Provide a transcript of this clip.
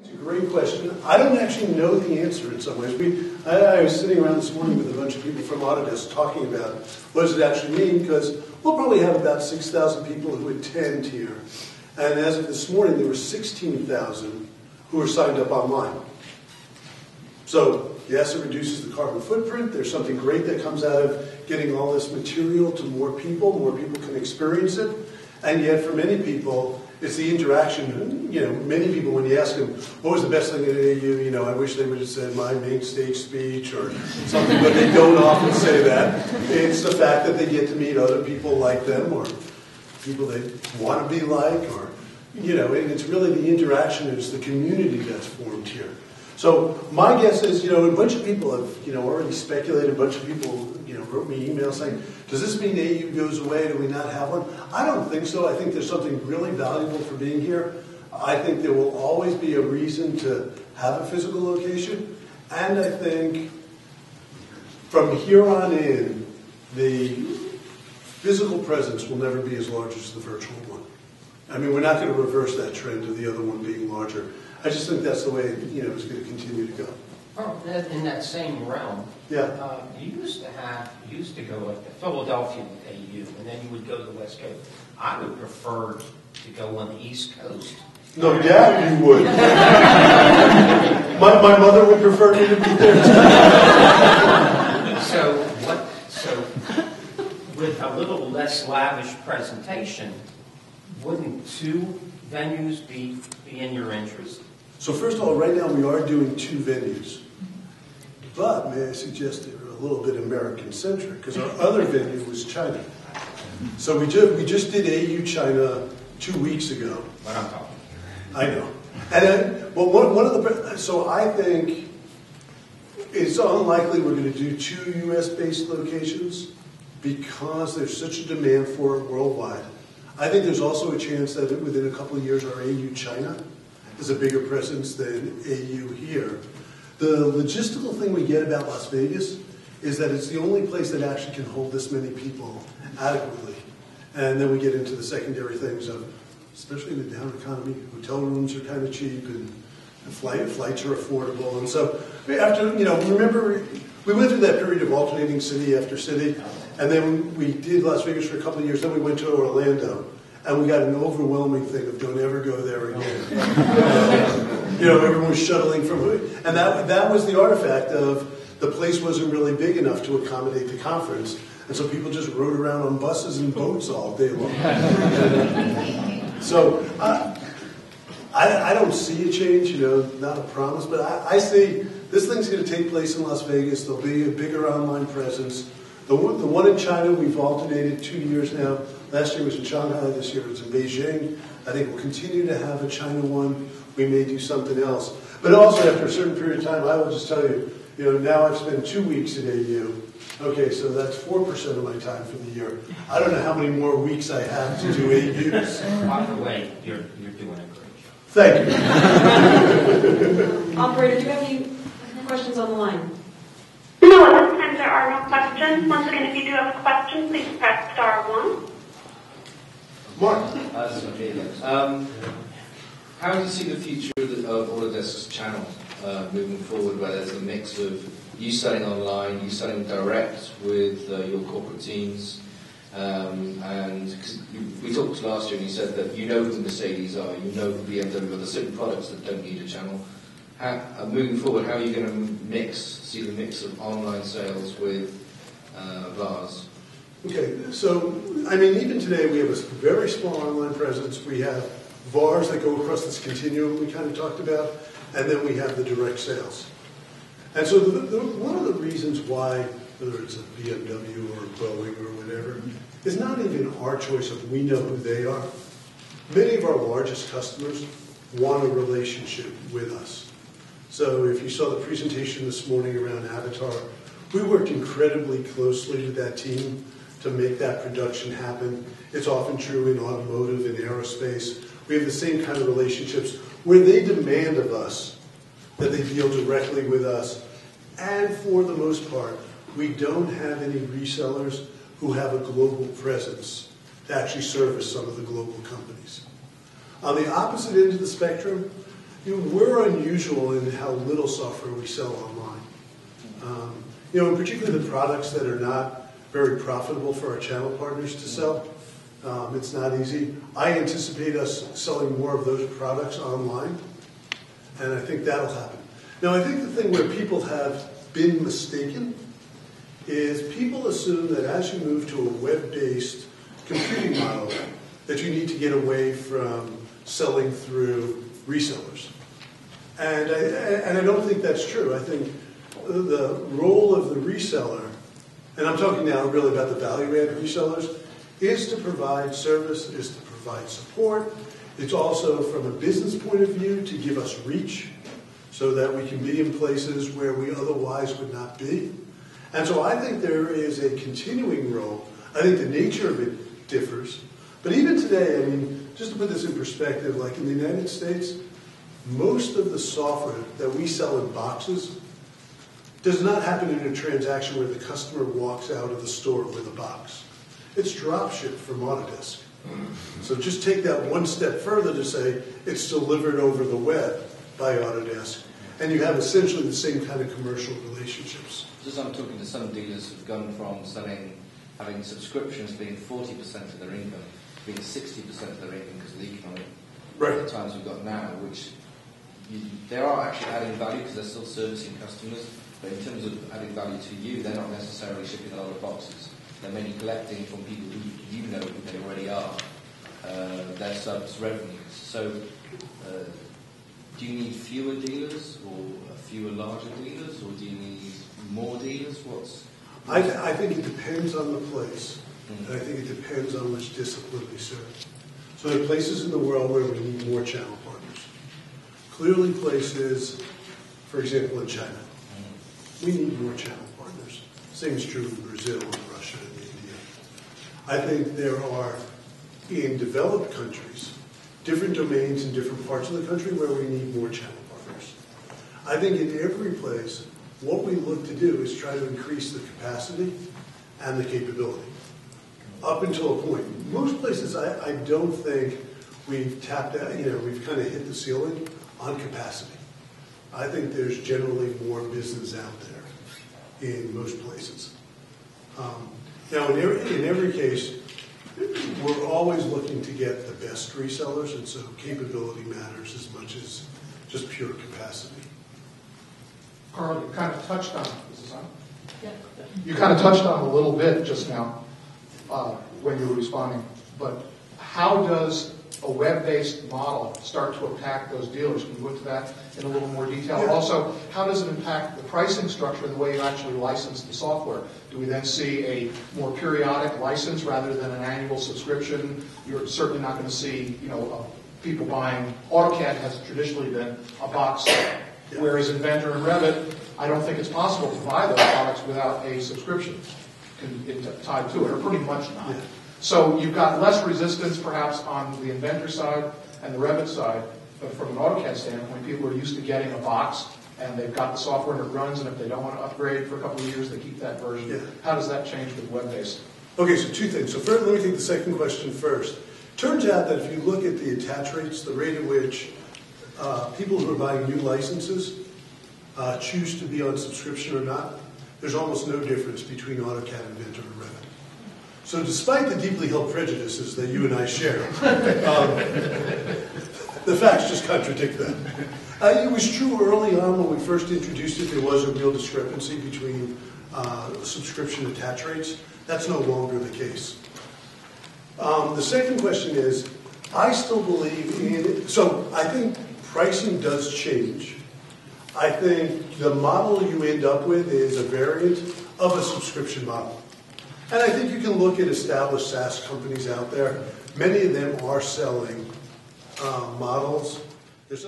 It's a great question. I don't actually know the answer in some ways. I was sitting around this morning with a bunch of people from Autodesk talking about what does it actually mean, because we'll probably have about 6,000 people who attend here. And as of this morning, there were 16,000 who were signed up online. So, yes, it reduces the carbon footprint. There's something great that comes out of getting all this material to more people. More people can experience it. And yet, for many people, it's the interaction. You know, many people, when you ask them, what was the best thing at AU, you know, I wish they would have said my main stage speech or something, but they don't often say that. It's the fact that they get to meet other people like them or people they want to be like, or, you know, and it's really the interaction, it's the community that's formed here. So my guess is, you know, a bunch of people have, you know, already speculated, a bunch of people, you know, wrote me emails saying, does this mean AU goes away? Do we not have one? I don't think so. I think there's something really valuable for being here. I think there will always be a reason to have a physical location. And I think from here on in, the physical presence will never be as large as the virtual one. I mean, we're not going to reverse that trend of the other one being larger. I just think that's the way, you know, it's going to continue to go. Oh, in that same realm, yeah. You used to go like to Philadelphia with AU, and then you would go to the West Coast. I would prefer to go on the East Coast. No doubt you would. my mother would prefer me to be there too. So with a little less lavish presentation, wouldn't two venues be in your interest? So first of all, right now we are doing two venues. But may I suggest they're a little bit American-centric, because our other venue was China. So we just did AU China 2 weeks ago. What I'm talking. I know. And well, one of the, so I think it's unlikely we're going to do two U.S.-based locations because there's such a demand for it worldwide. I think there's also a chance that within a couple of years our AU China is a bigger presence than AU here. The logistical thing we get about Las Vegas is that it's the only place that actually can hold this many people adequately. And then we get into the secondary things of, especially in the down economy, hotel rooms are kind of cheap and flights are affordable. And so after, you know, remember, we went through that period of alternating city after city, and then we did Las Vegas for a couple of years, then we went to Orlando, and we got an overwhelming thing of don't ever go there again. You know, everyone was shuttling from, and that was the artifact of the place wasn't really big enough to accommodate the conference, and so people just rode around on buses and boats all day long. So I don't see a change, you know, not a promise, but I see this thing's going to take place in Las Vegas. There'll be a bigger online presence. The one in China, we've alternated 2 years now. Last year was in Shanghai, this year it's in Beijing. I think we'll continue to have a China one. We may do something else. But also after a certain period of time, I will just tell you, you know, now I've spent 2 weeks at AU. Okay, so that's 4% of my time for the year. I don't know how many more weeks I have to do AUs. By the way, you're doing a great job. Thank you. Operator, do you have any questions on the line? No, at this time there are no questions. Once again, if you do have a question, please press *1. Mark. How do you see the future of Autodesk's channel moving forward, where there's a mix of you selling online, you selling direct with your corporate teams, and cause we talked last year and you said that you know who Mercedes are, you know who BMW are, there's certain products that don't need a channel. Moving forward, how are you going to see the mix of online sales with VARs? Okay, so, I mean, even today we have a very small online presence. We have VARs that go across this continuum we kind of talked about, and then we have the direct sales. And so one of the reasons why, whether it's a BMW or a Boeing or whatever, is not even our choice of we know who they are. Many of our largest customers want a relationship with us. So if you saw the presentation this morning around Avatar, we worked incredibly closely with that team to make that production happen. It's often true in automotive and aerospace. We have the same kind of relationships where they demand of us that they deal directly with us. And for the most part, we don't have any resellers who have a global presence to actually service some of the global companies. On the opposite end of the spectrum, we're unusual in how little software we sell online. In particular the products that are not very profitable for our channel partners to sell. It's not easy. I anticipate us selling more of those products online, and I think that'll happen. Now, I think the thing where people have been mistaken is people assume that as you move to a web-based computing model, that you need to get away from selling through resellers. And I don't think that's true. I think the role of the reseller, and I'm talking now really about the value-added resellers, is to provide service, is to provide support. It's also, from a business point of view, to give us reach so that we can be in places where we otherwise would not be. And so I think there is a continuing role. I think the nature of it differs. But even today, I mean, just to put this in perspective, like in the United States, most of the software that we sell in boxes does not happen in a transaction where the customer walks out of the store with a box. It's drop shipped from Autodesk. So just take that one step further to say it's delivered over the web by Autodesk, and you have essentially the same kind of commercial relationships. Just I'm talking to some dealers who've gone from having subscriptions being 40% of their income, being 60% of their income because of the economic times we've got now, which they are actually adding value because they're still servicing customers, but in terms of adding value to you, they're not necessarily shipping a lot of boxes. They're mainly collecting from people who you know who they already are, their subs revenues. So do you need fewer dealers or fewer larger dealers, or do you need more dealers? I think it depends on the place, and I think it depends on which discipline we serve. So there are places in the world where we need more channel partners. Clearly places, for example, in China, we need more channel partners. Same is true in Brazil and Russia and India. I think there are, in developed countries, different domains in different parts of the country where we need more channel partners. I think in every place, what we look to do is try to increase the capacity and the capability. Up until a point. Most places, I don't think we've tapped out, we've kind of hit the ceiling on capacity. I think there's generally more business out there in most places. Now, in every case, we're always looking to get the best resellers, and so capability matters as much as just pure capacity. Carl, you kind of touched on, is this on? Yeah. You kind of touched on a little bit just now when you were responding, but how does a web-based model start to impact those dealers? Can you go into that in a little more detail? Yeah. Also, how does it impact the pricing structure and the way you actually license the software? Do we then see a more periodic license rather than an annual subscription? You're certainly not going to see, people buying AutoCAD has traditionally been a box, whereas Inventor and Revit, I don't think it's possible to buy those products without a subscription tied to it, or pretty much not. Yeah. So you've got less resistance perhaps on the Inventor side and the Revit side, but from an AutoCAD standpoint, people are used to getting a box and they've got the software and it runs, and if they don't want to upgrade for a couple of years, they keep that version. Yeah. How does that change with web-based? Okay, so two things. So first, let me take the second question first. Turns out that if you look at the attach rates, the rate at which people who are buying new licenses choose to be on subscription or not, there's almost no difference between AutoCAD, Inventor, and Revit. So despite the deeply held prejudices that you and I share, the facts just contradict that. It was true early on when we first introduced it, there was a real discrepancy between subscription attach rates. That's no longer the case. The second question is, I still believe in, so I think pricing does change. I think the model you end up with is a variant of a subscription model. And I think you can look at established SaaS companies out there. Many of them are selling models. There's